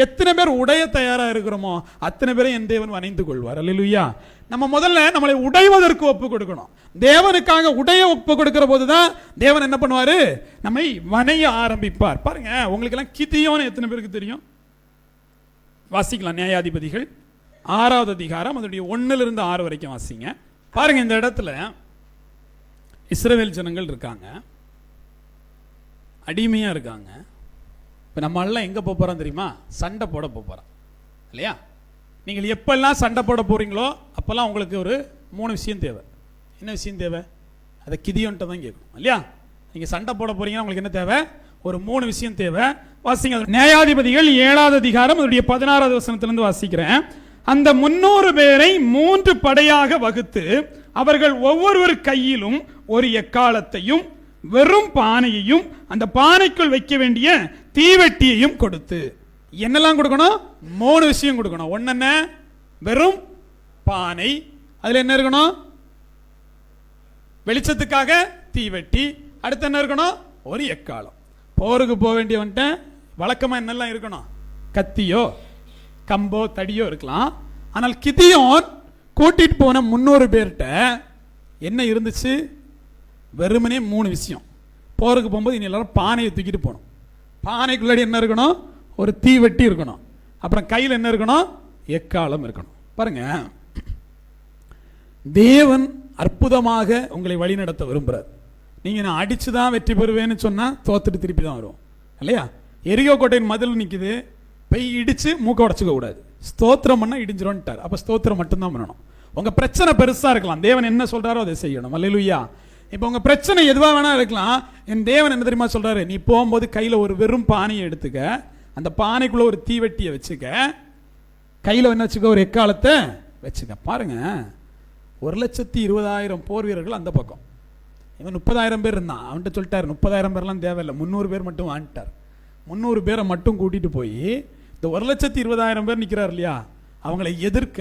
எத்தனை பேர் உடைய தயாரா இருக்கிறோமோ அத்தனை பேரை என் தேவன் வணைந்து கொள்வார். அல்லேலூயா. நம்ம முதல்ல நம்மளை உடைவதற்கு ஒப்பு கொடுக்கணும். தேவனுக்காக உடைய ஒப்பு கொடுக்கிற போதுதான் தேவன் என்ன பண்ணுவாரு, நம்மை வணைய ஆரம்பிப்பார். பாருங்க, உங்களுக்கு எல்லாம் கிதியோன் எத்தனை பேருக்கு தெரியும்? வாசிக்கலாம். நியாயாதிபதிகள் 6வது அதிகாரம் அதனுடைய 1 to 6 வரைக்கும் வாசிங்க. பாருங்க, இந்த இடத்துல இஸ்ரவேல் ஜனங்கள் இருக்காங்க, அடிமையா இருக்காங்க. இப்ப நம்ம எல்லாம் எங்க போறோம் தெரியுமா? சண்டை போட போறோம் இல்லையா? நீங்கள் எப்பெல்லாம் சண்டை போட போறீங்களோ அப்பெல்லாம் உங்களுக்கு ஒரு 3 விஷயம் தேவை. என்ன விஷயம் தேவை? அதை கிதியோன்ட்ட தான் கேட்கணும் இல்லையா? நீங்க சண்டை போட போறீங்கன்னா உங்களுக்கு என்ன தேவை? ஒரு 3 விஷயம் தேவை. வாசிங்க. நியாயாதிபதிகள் 7வது அதிகாரம் அதனுடைய 16வது வசனத்திலிருந்து வாசிக்கிறேன். அந்த 300 பேரை 3 படையாக வகுத்து அவர்கள் ஒவ்வொருவர் கையிலும் ஒரு எக்காலத்தையும் வெறும் பானையையும் அந்த பானைக்குள் வைக்க வேண்டிய தீவெட்டியையும் கொடுத்து, என்னெல்லாம் கொடுக்கணும்? 3 விஷயம் கொடுக்கணும். ஒன்னு என்ன? வெறும் பானை, அதுல என்ன இருக்கணும்? வெளிச்சத்துக்காக தீவெட்டி. அடுத்து என்ன இருக்கணும்? ஒரு எக்காலம். போருக்கு போக வேண்டியவன்ட்ட வழக்கமா என்னெல்லாம் இருக்கணும்? கத்தியோ கம்போ தடியோ இருக்கலாம். ஆனால் கிதியோன் கூட்டிட்டு போன 300 பேர்கிட்ட என்ன இருந்துச்சு? வெறுமனே 3 விஷயம். போருக்கு போகும்போது இனி எல்லாரும் பானையை தூக்கிட்டு போகணும். பானைக்குள்ளாடி என்ன இருக்கணும்? ஒரு தீவெட்டி இருக்கணும். அப்புறம் கையில் என்ன இருக்கணும்? எக்காலம் இருக்கணும். பாருங்க, தேவன் அற்புதமாக உங்களை வழிநடத்த விரும்புறார். நீங்க நான் அடிச்சுதான் வெற்றி பெறுவேன்னு சொன்னா தோத்துட்டு திருப்பி தான் வரும் இல்லையா? எரிகோ கோட்டையின் மதில் நிக்குது, போய் இடிச்சு மூக்க உடைச்சுக்க கூடாது. ஸ்தோத்திரம் பண்ணா இடிஞ்சிரும்ட்டார். அப்ப ஸ்தோத்திரம் மட்டும்தான் பண்ணணும். உங்க பிரச்சனை பெருசா இருக்கலாம், தேவன் என்ன சொல்றாரோ அதை செய்யணும். அல்லேலூயா. இப்ப உங்க பிரச்சனை எதுவா வேணா இருக்கலாம். என் தேவன் என்ன தெரியுமா சொல்றாரு? நீ போகும்போது கையில ஒரு வெறும் பானையை எடுத்துக்க, அந்த பானைக்குள்ள ஒரு தீவெட்டியை வச்சுக்க, கையில என்ன வச்சுக்க? ஒரு எக்காலத்தை வச்சுக்க. பாருங்க, 1,20,000 போர் வீரர்கள் அந்த பக்கம். இவன் 30,000 பேர் இருந்தான். அவன்கிட்ட சொல்லிட்டாரு 30,000 பேர்லாம் தேவையில்லை, 300 பேர் மட்டும் வாங்கிட்டார். 300 பேரை மட்டும் கூட்டிட்டு போய் இந்த 1,20,000 பேர் நிற்கிறார் இல்லையா, அவங்களை எதிர்க்க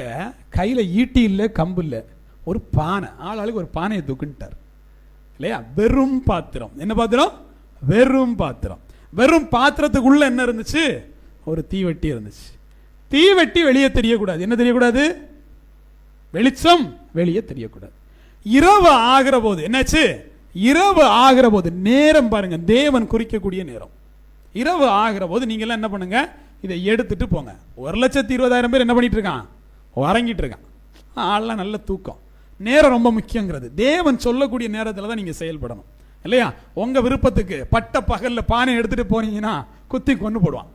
கையில ஈட்டி இல்லை, கம்பு இல்லை, ஒரு பானை, ஆளுக்கு ஒரு பானையை தூக்குன்ட்டார் இல்லையா? வெறும் பாத்திரம். என்ன பாத்திரம்? வெறும் பாத்திரம். வெறும் பாத்திரத்துக்குள்ள என்ன இருந்துச்சு? ஒரு தீவெட்டி இருந்துச்சு. தீவெட்டி வெளியே தெரியக்கூடாது. என்ன தெரியக்கூடாது? வெளிச்சம் வெளியே தெரியக்கூடாது. இரவு ஆகிற போது என்னாச்சு? இரவு ஆகிற போது நேரம் பாருங்க, தேவன் குறிக்கக்கூடிய நேரம். இரவு ஆகிற போது நீங்க எல்லாம் என்ன பண்ணுங்க? இதை எடுத்துட்டு போங்க. 1,20,000 பேர் என்ன பண்ணிட்டு இருக்கான்? உறங்கிட்டு இருக்கான். ஆள்லாம் நல்ல தூக்கம். நேரம் ரொம்ப முக்கியங்கிறது. தேவன் சொல்லக்கூடிய நேரத்தில் தான் நீங்க செயல்படணும் இல்லையா? உங்க விருப்பத்துக்கு பட்ட பகல்ல பானை எடுத்துட்டு போனீங்கன்னா குத்தி கொண்டு போடுவான்.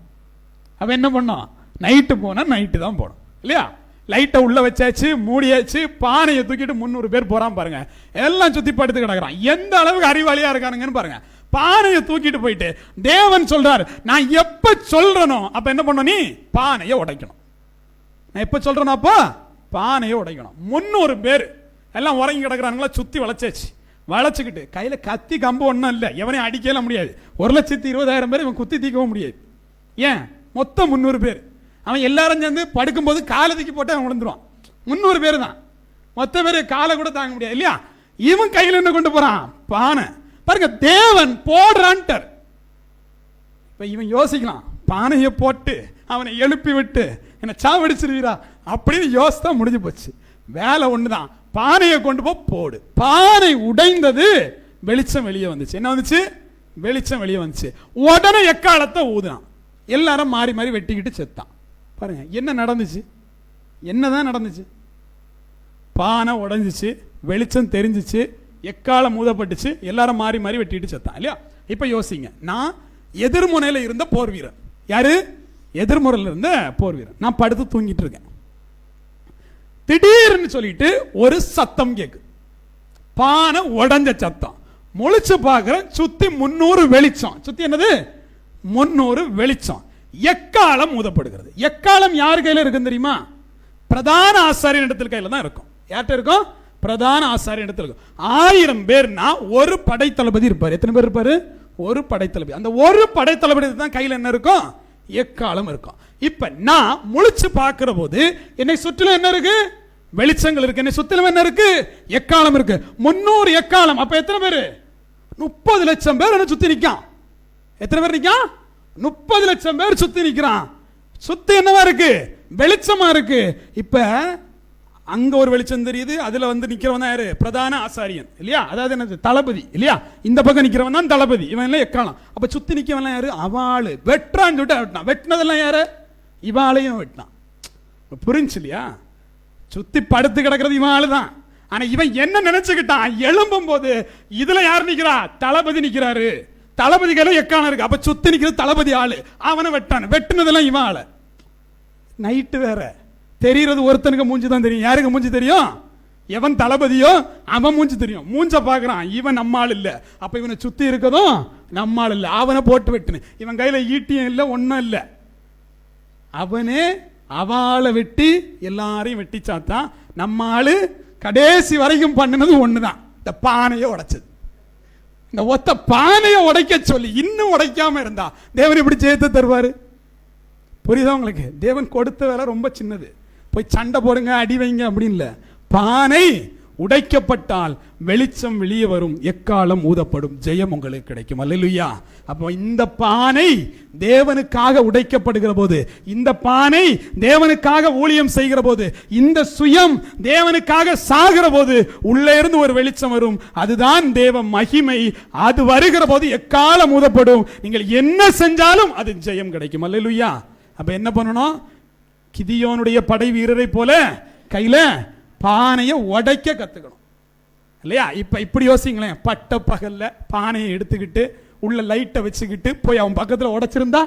அவன் என்ன பண்ணோம்? நைட்டு போனா நைட்டு தான் போடும் இல்லையா? லைட்டை உள்ள வச்சாச்சு, மூடியாச்சு, பானையை தூக்கிட்டு 300 பேர் போறான் பாருங்க. எல்லாம் சுத்தி படுத்து கிடக்குறான். எந்த அளவுக்கு அறிவாளியா இருக்கானுங்கன்னு பாருங்க. பானையை தூக்கிட்டு போயிட்டு தேவன் சொல்றாரு, நான் எப்ப சொல்றனோ அப்ப என்ன பண்ணணும்? நீ பானையை உடைக்கணும். நான் எப்ப சொல்றேனோ அப்ப பானையை உடைக்கணும். 300 பேர் எல்லாம் உறங்கி கிடக்குறானுங்களா, சுத்தி வளைச்சாச்சு. வளைச்சுக்கிட்டு கையில கத்தி கம்பு ஒன்றும் இல்லை, எவனையும் அடிக்கலாம் முடியாது. 1,20,000 பேர் இவன் குத்தி தீக்கவும் முடியாது. ஏன்? மொத்தம் 300 பேர். அவன் எல்லாரும் சேர்ந்து படுக்கும்போது காலை தூக்கி போட்டு அவன் விழுந்துருவான். 300 பேர் தான், மொத்த பேர் காலை கூட தாங்க முடியாது இல்லையா? இவன் கையில் என்ன கொண்டு போறான்? பானை. பாருங்க, தேவன் போடுறான்ட்டார். இப்ப இவன் யோசிக்கலாம், பானையை போட்டு அவனை எழுப்பி விட்டு என்ன சாவடிச்சிருவீரா அப்படின்னு யோசித்தா முடிஞ்சு போச்சு. வேலை ஒண்ணுதான், பானையை கொண்டு போடு. பானை உடைந்தது, வெளிச்சம் வெளியே வந்துச்சு. என்ன வந்துச்சு? வெளிச்சம் வெளியே வந்துச்சு. உடனே எக்காலத்தை ஊதுனான். எல்லாரும் மாறி மாறி வெட்டிக்கிட்டு செத்தான். பாருங்க என்ன நடந்துச்சு? என்னதான் நடந்துச்சு? பானை உடைஞ்சிச்சு, வெளிச்சம் தெரிஞ்சிச்சு, எக்காலம் ஊதப்பட்டுச்சு, எல்லாரும் மாறி மாறி வெட்டிட்டு செத்தான் இல்லையா? இப்ப யோசிங்க, நான் எதிர்முனையில இருந்த போர் வீரன். யாரு? எதிர்முறையில் இருந்த போர் வீரன். நான் படுத்து தூங்கிட்டு இருக்கேன். திடீர்னு சொல்லிட்டு ஒரு சத்தம் கேக்கு, பானை உடைஞ்ச சத்தம். முழிச்சு பார்க்கிறேன், சுத்தி 300 வெளிச்சம். சுத்தி என்னது? 300 வெளிச்சம். எக்காலம் ஊதப்படுகிறது. எக்காலம் யார் கையில இருக்கு தெரியுமா? பிரதான ஆசாரியன் இடத்துல கையில தான் இருக்கும். யார்கிட்ட இருக்கும்? பிரதான ஆசாரியன் இடத்துல இருக்கும். 1000 பேர்னா ஒரு படைத்தளபதி இருப்பார். எத்தனை பேர் இருப்பாரு? ஒரு படைத்தளபதி. அந்த ஒரு படைத்தளபதி தான் கையில என்ன இருக்கும்? எக்காலம் இருக்கும். இப்ப நான் முழிச்சு பார்க்கிற போது என்னை சுற்றிலும் என்ன இருக்கு? வெளிச்சங்கள் இருக்கு. என்னை சுற்றிலும் என்ன இருக்கு? எக்காலம் இருக்கு. 300 எக்காலம். அப்ப எத்தனை பேரு? 30 லட்சம் பேர் என்ன சுத்தி நிக்கான். எத்தனை பேர் நிக்கான்? 30 லட்சம் பேர் சுத்தி நிக்கிறான். சுத்தி என்னவா இருக்கு? வெளிச்சமா இருக்கு. இப்ப அங்க ஒரு வெளிச்சம் தெரியுது. அதுல வந்து நிக்கிறவன் யாரு? பிரதான ஆசாரியன் இல்லையா? அதாவது என்னது? தளபதி இல்லையா? இந்த பக்கம் நிக்கிறவன் தான் தளபதி. இவன் எல்லாம் எக்காலம். அப்ப சுத்தி நிக்கிறவன் யாரு? அவாளு. வெட்டுறான்னு சொல்லிட்டு வெட்டினான். வெட்டினதெல்லாம் யாரு? இவாளையும் வெட்டினான். புரிஞ்சு இல்லையா? சுத்தி படுத்து கிடக்கிறது இவன் ஆளுதான். ஆனா இவன் என்ன நினைச்சுக்கிட்டான்? எழும்பும் போது இதுல யாரு நிக்கிறா? தளபதி நிக்கிறாரு. தளபதி கையில எக்காலம் இருக்கு. அப்ப சுத்தி நிக்கிறது தளபதி ஆளு. அவனை வெட்டான். வெட்டினதெல்லாம் இவன் ஆளு. நைட்டு வேற தெரிகிறது. ஒருத்தனுக்கு மூஞ்சி தான் தெரியும். யாருக்கு மூஞ்சி தெரியும்? எவன் தளபதியோ அவன் மூஞ்சி தெரியும். மூஞ்ச பாக்குறான். இவன் நம்மாள் இல்ல. அப்ப இவனை சுத்தி இருக்கதும் நம்மாள் இல்ல. அவனை போட்டு வெட்டுன. இவன் கையில ஈட்டியும் இல்ல, ஒன்னும் இல்ல. அவனே அவளை வெட்டி எல்லாரையும் வெட்டி சாத்தான். நம்ம ஆளு கடைசி வரைக்கும் பண்ணினது ஒண்ணுதான், இந்த பானையை உடைச்சது. இந்த ஒத்த பானையை உடைக்க சொல்லி இன்னும் உடைக்காம இருந்தா தேவன் இப்படி ஜெயத்தை தருவாரு? புரியுதா உங்களுக்கு? தேவன் கொடுத்த வேலை ரொம்ப சின்னது. போய் சண்டை போடுங்க, அடி வைங்க அப்படின்னு இல்ல. பானை உடைக்கப்பட்டால் வெளிச்சம் வெளியே வரும், எக்காலம் ஊதப்படும், ஜெயம் உங்களுக்கு கிடைக்கும். அல்லேலூயா. அப்போ இந்த பானை தேவனுக்காக உடைக்கப்படுகிற போது, இந்த பானை தேவனுக்காக ஊழியம் செய்கிற போது, இந்த சுயம் தேவனுக்காக சாகிற போது உள்ளே இருந்து ஒரு வெளிச்சம் வரும். அதுதான் தேவ மகிமை. அது வருகிற போது எக்காலம் ஊதப்படும். நீங்கள் என்ன செஞ்சாலும் அது ஜெயம் கிடைக்கும். அல்லேலூயா. அப்ப என்ன பண்ணணும்? கிதியோனுடைய படை வீரரை போல கையில பானையை உடைக்க கத்துக்கணும் இல்லையா? இப்ப இப்படி யோசிங்களேன். பட்ட பகல்ல பானையை எடுத்துக்கிட்டு உள்ள லைட்டை வச்சுக்கிட்டு போய் அவன் பக்கத்துல உடைச்சிருந்தா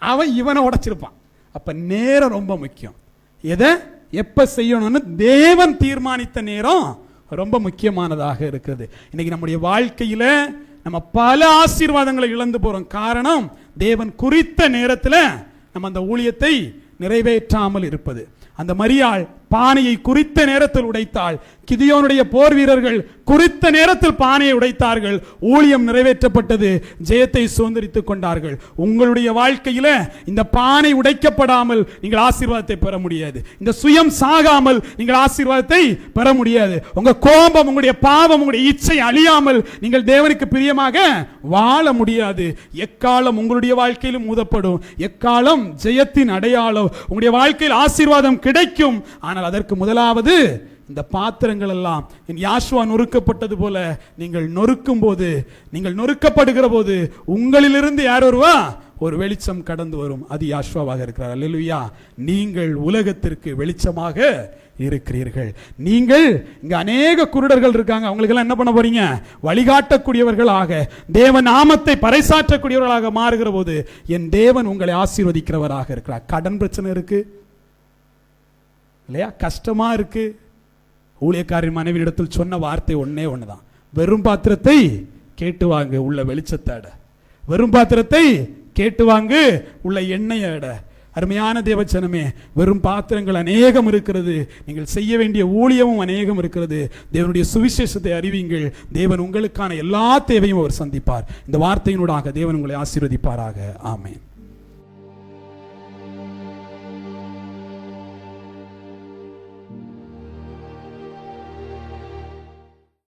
அவன் இவனை உடைச்சிருப்பான். அப்ப நேரம் ரொம்ப முக்கியம். எதை எப்ப செய்யணும்னு தேவன் தீர்மானித்த நேரம் ரொம்ப முக்கியமானதாக இருக்குது. இன்னைக்கு நம்முடைய வாழ்க்கையில நம்ம பல ஆசீர்வாதங்களை இழந்து போறோம். காரணம் தேவன் குறித்த நேரத்தில் நம்ம அந்த ஊழியத்தை நிறைவேற்றாமல் இருப்பது. அந்த மரியாள் பானையை குறித்த நேரத்தில் உடைத்தாள். கிதியோனுடைய போர் வீரர்கள் குறித்த நேரத்தில் பானையை உடைத்தார்கள். ஊழியம் நிறைவேற்றப்பட்டது. ஜெயத்தை சுதந்திரித்துக் கொண்டார்கள். உங்களுடைய வாழ்க்கையில இந்த பானை உடைக்கப்படாமல் நீங்கள் ஆசீர்வாதத்தை பெற முடியாது. இந்த சுயம் சாகாமல் நீங்கள் ஆசீர்வாதத்தை பெற முடியாது. உங்க கோபம், உங்களுடைய பாவம், உங்களுடைய இச்சை அழியாமல் நீங்கள் தேவனுக்கு பிரியமாக வாழ முடியாது. எக்காலம் உங்களுடைய வாழ்க்கையிலும் ஊதப்படும். எக்காலம் ஜெயத்தின் அடையாளம். உங்களுடைய வாழ்க்கையில் ஆசீர்வாதம் கிடைக்கும். ஆனால் அதற்கு முதலாவது இந்த பாத்திரங்கள் எல்லாம் யாஷுவா நொறுக்கப்பட்டது போல நீங்கள் நொறுக்கும் போது, நீங்கள் நொறுக்கப்படுகிற போது உங்களிலிருந்து யார் வருவா? ஒரு வெளிச்சம் கடந்து வரும். அது யாஷுவாவாக இருக்கிறார். அல்லேலூயா. நீங்கள் உலகத்திற்கு வெளிச்சமாக இருக்கிறீர்கள். நீங்கள் இங்க அநேக குருடர்கள் இருக்காங்க. அவங்களுக்கு எல்லாம் என்ன பண்ண போறீங்க? வழிகாட்டக்கூடியவர்களாக, தேவ நாமத்தை பறைசாற்றக்கூடியவர்களாக மாறுகிற போது என் தேவன் உங்களை ஆசீர்வதிக்கிறவராக இருக்கிறார். கடன் பிரச்சனை இருக்கு இல்லையா? கஷ்டமா இருக்கு. ஊழியக்காரின் மனைவியிடத்தில் சொன்ன வார்த்தை ஒன்னே ஒண்ணுதான், வெறும் பாத்திரத்தை கேட்டு வாங்கு உள்ள வெளிச்சத்தோட, வெறும் பாத்திரத்தை கேட்டு வாங்கு உள்ள எண்ணெயோட. அருமையான தேவச்சனமே, வெறும் பாத்திரங்கள் அநேகம் இருக்கிறது. நீங்கள் செய்ய வேண்டிய ஊழியமும் அநேகம் இருக்கிறது. தேவனுடைய சுவிசேஷத்தை அறிவிங்கள். தேவன் உங்களுக்கான எல்லா தேவையும் அவர் சந்திப்பார். இந்த வார்த்தையினூடாக தேவன் உங்களை ஆசீர்வதிப்பாராக. ஆமென்.